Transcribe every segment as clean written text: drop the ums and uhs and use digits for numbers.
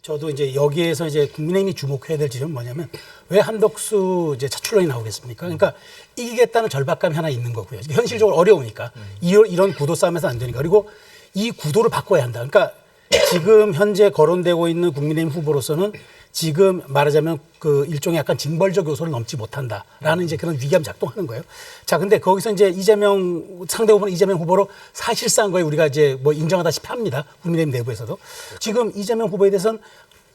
저도 이제 여기에서 이제 국민의힘이 주목해야 될 지점은 뭐냐면 왜 한덕수 이제 차출론이 나오겠습니까? 그러니까 이기겠다는 절박감이 하나 있는 거고요. 현실적으로 어려우니까 이런 구도 싸움에서 안 되니까 그리고 이 구도를 바꿔야 한다. 그러니까 지금 현재 거론되고 있는 국민의힘 후보로서는 지금 말하자면 그 일종의 약간 징벌적 요소를 넘지 못한다라는 이제 그런 위기감 작동하는 거예요. 자, 근데 거기서 이제 상대 후보는 이재명 후보로 사실상 거의 우리가 이제 뭐 인정하다시피 합니다. 국민의힘 내부에서도. 지금 이재명 후보에 대해서는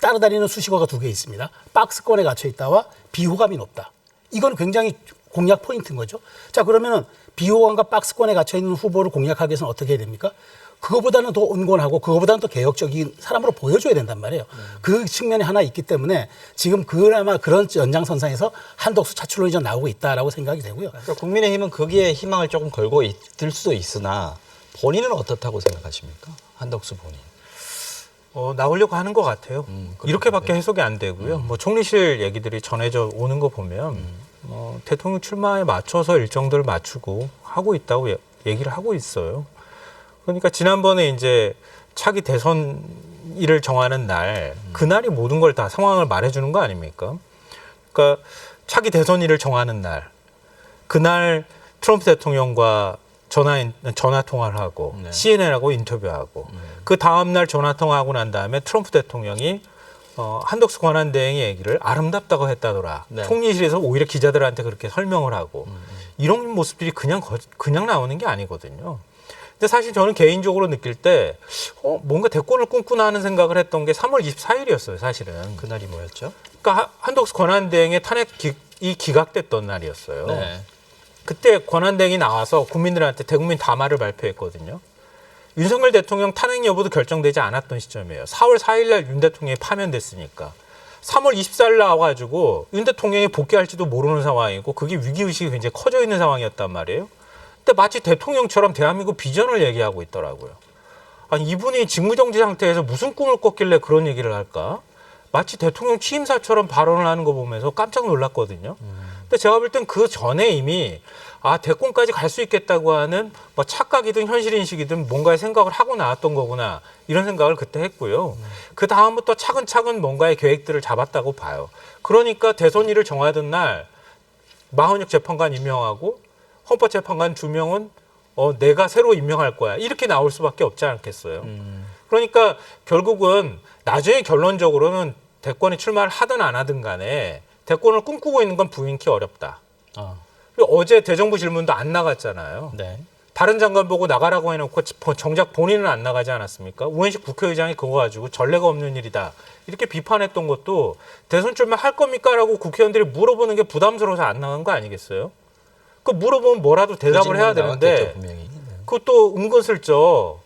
따라다니는 수식어가 두 개 있습니다. 박스권에 갇혀 있다와 비호감이 높다. 이건 굉장히 공략 포인트인 거죠. 자, 그러면은 비호감과 박스권에 갇혀 있는 후보를 공략하기 위해서는 어떻게 해야 됩니까? 그거보다는 더 온건하고 그거보다는 더 개혁적인 사람으로 보여줘야 된단 말이에요. 그 측면이 하나 있기 때문에 지금 그나마 그런 연장선상에서 한덕수 차출론이 좀 나오고 있다라고 생각이 되고요. 그러니까 국민의힘은 거기에 희망을 조금 걸고 있을 수도 있으나 본인은 어떻다고 생각하십니까? 한덕수 본인. 나오려고 하는 것 같아요. 이렇게밖에 네. 해석이 안 되고요. 뭐 총리실 얘기들이 전해져 오는 거 보면 대통령 출마에 맞춰서 일정들을 맞추고 하고 있다고 얘기를 하고 있어요. 그러니까 지난번에 이제 차기 대선일을 정하는 날, 그날이 모든 걸 다 상황을 말해주는 거 아닙니까? 그러니까 차기 대선일을 정하는 날, 그날 트럼프 대통령과 전화 통화를 하고 네. CNN하고 인터뷰하고 그 다음 날 전화 통화하고 난 다음에 트럼프 대통령이 한덕수 권한대행의 얘기를 아름답다고 했다더라. 네. 총리실에서 오히려 기자들한테 그렇게 설명을 하고 이런 모습들이 그냥 나오는 게 아니거든요. 근데 사실 저는 개인적으로 느낄 때 뭔가 대권을 꿈꾸나 하는 생각을 했던 게 3월 24일이었어요, 사실은. 그날이 뭐였죠? 그러니까 한덕수 권한대행의 탄핵이 기각됐던 날이었어요. 네. 그때 권한대행이 나와서 국민들한테 대국민 담화를 발표했거든요. 윤석열 대통령 탄핵 여부도 결정되지 않았던 시점이에요. 4월 4일 날 윤 대통령이 파면됐으니까. 3월 24일 나와가지고 윤 대통령이 복귀할지도 모르는 상황이고 그게 위기의식이 굉장히 커져 있는 상황이었단 말이에요. 근데 마치 대통령처럼 대한민국 비전을 얘기하고 있더라고요. 아니 이분이 직무정지 상태에서 무슨 꿈을 꿨길래 그런 얘기를 할까? 마치 대통령 취임사처럼 발언을 하는 거 보면서 깜짝 놀랐거든요. 근데 제가 볼 땐 그 전에 이미 대권까지 갈 수 있겠다고 하는 뭐 착각이든 현실인식이든 뭔가의 생각을 하고 나왔던 거구나 이런 생각을 그때 했고요. 그 다음부터 차근차근 뭔가의 계획들을 잡았다고 봐요. 그러니까 대선일을 정하던 날 마헌혁 재판관 임명하고 헌법재판관 2명은 내가 새로 임명할 거야 이렇게 나올 수밖에 없지 않겠어요. 그러니까 결국은 나중에 결론적으로는 대권에 출마를 하든 안 하든 간에 대권을 꿈꾸고 있는 건 부인키 어렵다. 그리고 어제 대정부 질문도 안 나갔잖아요. 네. 다른 장관 보고 나가라고 해놓고 정작 본인은 안 나가지 않았습니까? 우현식 국회의장이 그거 가지고 전례가 없는 일이다. 이렇게 비판했던 것도 대선 출마할 겁니까? 라고 국회의원들이 물어보는 게 부담스러워서 안 나간 거 아니겠어요? 그 물어보면 뭐라도 대답을 해야 되는데 나왔겠죠, 분명히. 네. 그것도 은근슬쩍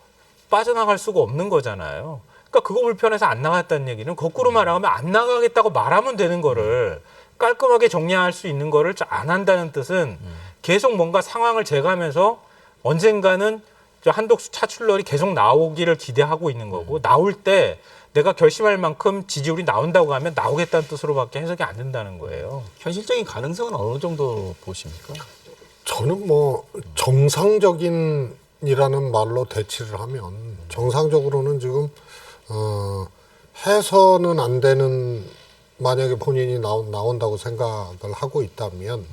빠져나갈 수가 없는 거잖아요. 그러니까 그거 불편해서 안 나갔다는 얘기는 거꾸로 말하면 안 나가겠다고 말하면 되는 거를 깔끔하게 정리할 수 있는 거를 안 한다는 뜻은 계속 뭔가 상황을 재가면서 언젠가는 한덕수 차출론이 계속 나오기를 기대하고 있는 거고 나올 때 내가 결심할 만큼 지지율이 나온다고 하면 나오겠다는 뜻으로밖에 해석이 안 된다는 거예요. 현실적인 가능성은 어느 정도 보십니까? 저는 뭐 정상적인이라는 말로 대치를 하면 정상적으로는 지금 해서는 안 되는 만약에 본인이 나온다고 생각을 하고 있다면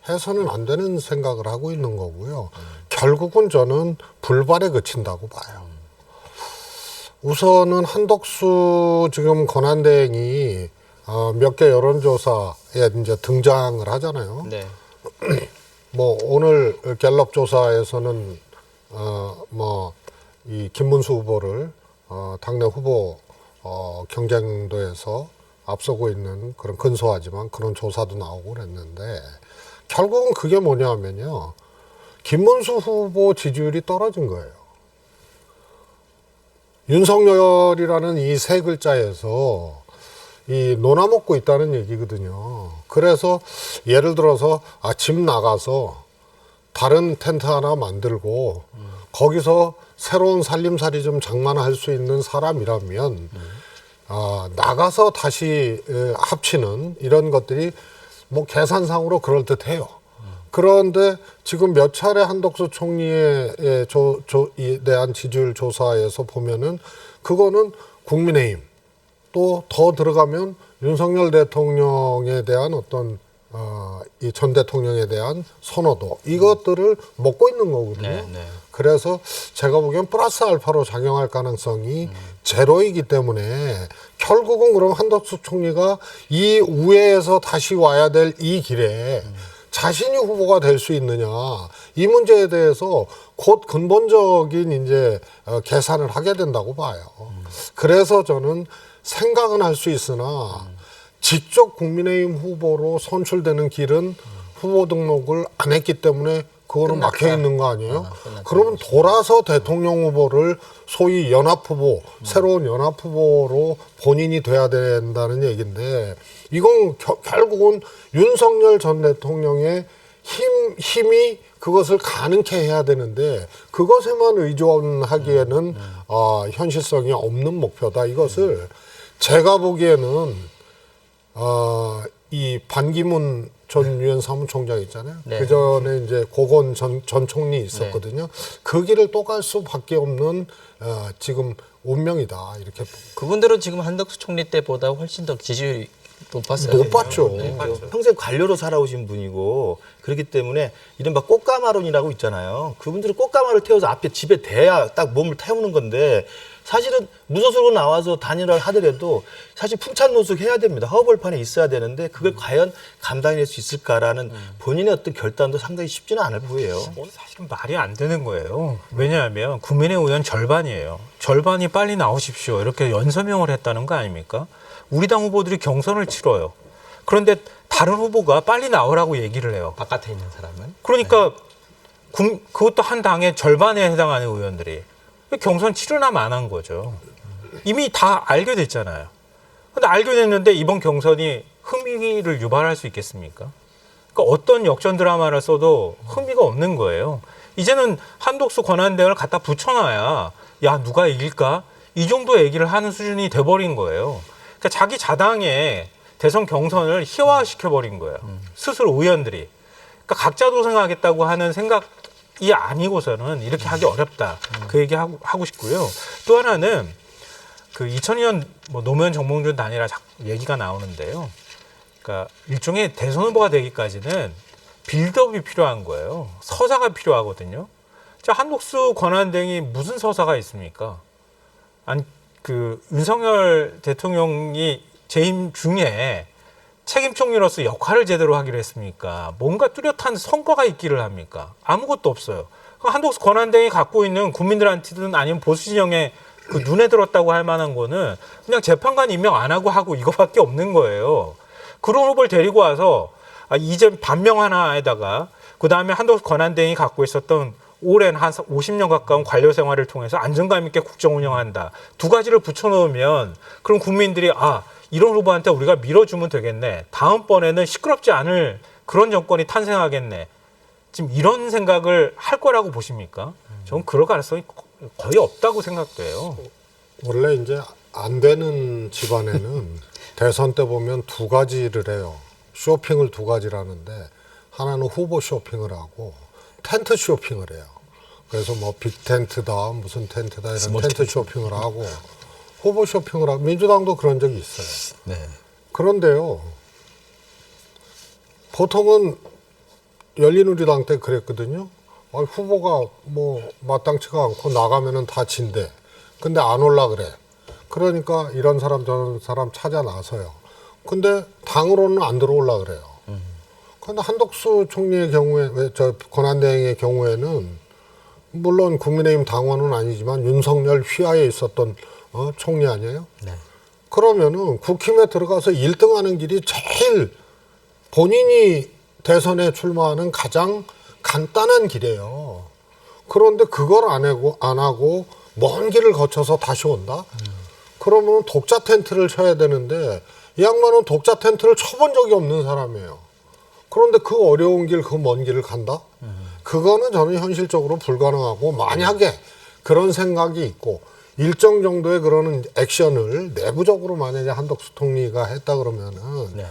해서는 안 되는 생각을 하고 있는 거고요. 결국은 저는 불발에 그친다고 봐요. 우선은 한덕수 지금 권한대행이 몇 개 여론조사에 이제 등장을 하잖아요. 네. 뭐 오늘 갤럽 조사에서는 뭐 이 김문수 후보를 당내 후보 경쟁도에서 앞서고 있는 그런 근소하지만 그런 조사도 나오고 그랬는데 결국은 그게 뭐냐면요. 김문수 후보 지지율이 떨어진 거예요. 윤석열이라는 이 세 글자에서 이 논아먹고 있다는 얘기거든요. 그래서 예를 들어서 아침 나가서 다른 텐트 하나 만들고 거기서 새로운 살림살이 좀 장만할 수 있는 사람이라면 나가서 다시 합치는 이런 것들이 뭐 계산상으로 그럴듯해요. 그런데 지금 몇 차례 한덕수 총리에 대한 지지율 조사에서 보면은 그거는 국민의힘 또 더 들어가면 윤석열 대통령에 대한 어떤 이 전 대통령에 대한 선호도 이것들을 먹고 있는 거거든요. 네, 네. 그래서 제가 보기엔 플러스 알파로 작용할 가능성이 제로이기 때문에 결국은 그럼 한덕수 총리가 이 우회에서 다시 와야 될 이 길에 자신이 후보가 될 수 있느냐 이 문제에 대해서 곧 근본적인 이제 계산을 하게 된다고 봐요. 그래서 저는 생각은 할 수 있으나 직접 국민의힘 후보로 선출되는 길은 후보 등록을 안 했기 때문에 그거는 막혀 있는 거 아니에요? 그러면 돌아서 대통령 후보를 소위 연합 후보, 새로운 연합 후보로 본인이 돼야 된다는 얘기인데 이건 결국은 윤석열 전 대통령의 힘이 그것을 가능케 해야 되는데 그것에만 의존하기에는 현실성이 없는 목표다. 이것을 제가 보기에는 이 반기문 전 유엔 사무총장 있잖아요. 네. 그 전에 이제 고건 전 총리 있었거든요. 그 길을 또 갈 수밖에 없는 지금 운명이다. 이렇게 그분들은 지금 한덕수 총리 때보다 훨씬 더 지지율이 높았어요. 높았죠. 네. 평생 관료로 살아오신 분이고 그렇기 때문에 이른바 꽃가마론이라고 있잖아요. 그분들은 꽃가마를 태워서 앞에 집에 대야 딱 몸을 태우는 건데 사실은 무소속으로 나와서 단일화를 하더라도 사실 풍찬노숙 해야 됩니다. 허벌판에 있어야 되는데 그걸 과연 감당해낼 수 있을까라는 본인의 어떤 결단도 상당히 쉽지는 않을 보여요. 사실은 말이 안 되는 거예요. 왜냐하면 국민의 의원 절반이에요. 절반이 빨리 나오십시오. 이렇게 연서명을 했다는 거 아닙니까? 우리 당 후보들이 경선을 치러요. 그런데 다른 후보가 빨리 나오라고 얘기를 해요. 바깥에 있는 사람은. 그러니까 그것도 한 당의 절반에 해당하는 의원들이 경선 치르나 안 한 거죠. 이미 다 알게 됐잖아요. 근데 알게 됐는데 이번 경선이 흥미를 유발할 수 있겠습니까? 그러니까 어떤 역전 드라마를 써도 흥미가 없는 거예요. 이제는 한독수 권한대행을 갖다 붙여놔야 야 누가 이길까? 이 정도 얘기를 하는 수준이 돼버린 거예요. 그러니까 자기 자당의 대선 경선을 희화시켜버린 거예요. 스스로 의원들이. 그러니까 각자 도생하겠다고 하는 생각이 아니고서는 이렇게 하기 어렵다. 그 얘기 하고 싶고요. 또 하나는 그 2002년 뭐 노무현 정몽준 단일화 얘기가 나오는데요. 그러니까 일종의 대선 후보가 되기까지는 빌드업이 필요한 거예요. 서사가 필요하거든요. 자, 한독수 권한대행이 무슨 서사가 있습니까? 아니, 그 윤석열 대통령이 재임 중에 책임 총리로서 역할을 제대로 하기로 했습니까? 뭔가 뚜렷한 성과가 있기를 합니까? 아무것도 없어요. 한독수 권한대행이 갖고 있는 국민들한테든 아니면 보수 진영에 그 눈에 들었다고 할 만한 거는 그냥 재판관 임명 안 하고 이거밖에 없는 거예요. 그런 후보를 데리고 와서 이제 반명 하나에다가 그 다음에 한독수 권한대행이 갖고 있었던 오랜 한 50년 가까운 관료 생활을 통해서 안정감 있게 국정 운영한다. 두 가지를 붙여놓으면 그럼 국민들이 이런 후보한테 우리가 밀어주면 되겠네. 다음번에는 시끄럽지 않을 그런 정권이 탄생하겠네. 지금 이런 생각을 할 거라고 보십니까? 저는 그럴 가능성이 거의 없다고 생각돼요. 원래 이제 안 되는 집안에는 대선 때 보면 두 가지를 해요. 쇼핑을 두 가지를 하는데 하나는 후보 쇼핑을 하고 텐트 쇼핑을 해요. 그래서 뭐 빅텐트다 무슨 텐트다 이런 텐트 쇼핑을 하고 후보 쇼핑을 하고 민주당도 그런 적이 있어요. 네. 그런데요. 보통은 열린우리당 때 그랬거든요. 후보가 뭐 마땅치가 않고 나가면은 다 진대. 근데 안 올라 그래. 그러니까 이런 사람 저런 사람 찾아 나서요. 근데 당으로는 안 들어올라 그래요. 그런데 한덕수 총리의 경우에 권한대행의 경우에는 물론 국민의힘 당원은 아니지만 윤석열 휘하에 있었던 총리 아니에요? 네. 그러면은 국힘에 들어가서 1등하는 길이 제일 본인이 대선에 출마하는 가장 간단한 길이에요. 그런데 그걸 안 하고 먼 길을 거쳐서 다시 온다? 그러면 독자 텐트를 쳐야 되는데 이 양반은 독자 텐트를 쳐본 적이 없는 사람이에요. 그런데 그 어려운 길, 그 먼 길을 간다? 그거는 저는 현실적으로 불가능하고 만약에 그런 생각이 있고 일정 정도의 그런 액션을 내부적으로 만약에 한덕수 총리가 했다 그러면은 네.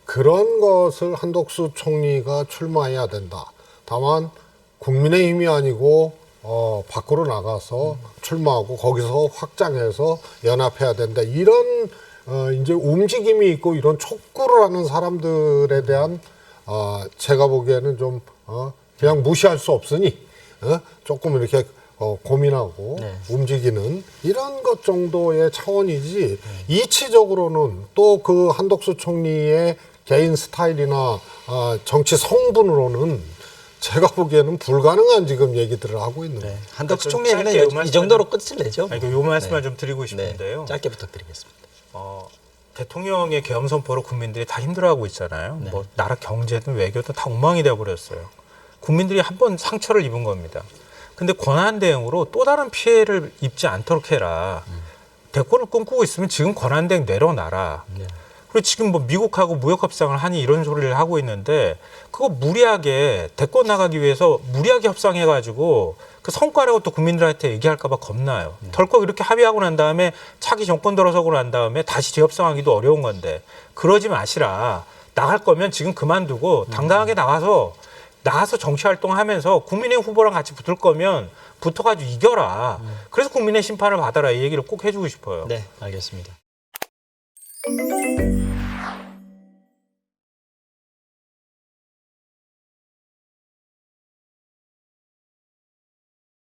그런 것을 한덕수 총리가 출마해야 된다. 다만 국민의힘이 아니고 밖으로 나가서 출마하고 거기서 확장해서 연합해야 된다. 이런 이제 움직임이 있고 이런 촉구를 하는 사람들에 대한 제가 보기에는 좀 그냥 무시할 수 없으니 조금 이렇게 고민하고 네. 움직이는 이런 것 정도의 차원이지 이치적으로는 또 그 한덕수 총리의 개인 스타일이나 정치 성분으로는 제가 보기에는 불가능한 지금 얘기들을 하고 있는 거예요. 한덕수 좀 총리 얘기는 짧게 이 정도로 끝을 내죠. 아니, 요 말씀을 좀 드리고 싶은데요. 네, 짧게 부탁드리겠습니다. 대통령의 계엄 선포로 국민들이 다 힘들어하고 있잖아요. 네. 뭐 나라 경제든 외교든 다 엉망이 되어버렸어요. 국민들이 한 번 상처를 입은 겁니다. 근데 권한 대응으로 또 다른 피해를 입지 않도록 해라. 대권을 꿈꾸고 있으면 지금 권한 대응 내려놔라. 네. 그리고 지금 뭐 미국하고 무역 협상을 하니 이런 소리를 하고 있는데 그거 무리하게 대권 나가기 위해서 무리하게 협상해가지고 그 성과라고 또 국민들한테 얘기할까봐 겁나요. 덜컥 이렇게 합의하고 난 다음에 차기 정권 들어서고 난 다음에 다시 재협상하기도 어려운 건데 그러지 마시라. 나갈 거면 지금 그만두고 당당하게 나가서 정치 활동하면서 국민의힘 후보랑 같이 붙을 거면 붙어가지고 이겨라. 그래서 국민의 심판을 받아라 이 얘기를 꼭 해주고 싶어요. 네, 알겠습니다.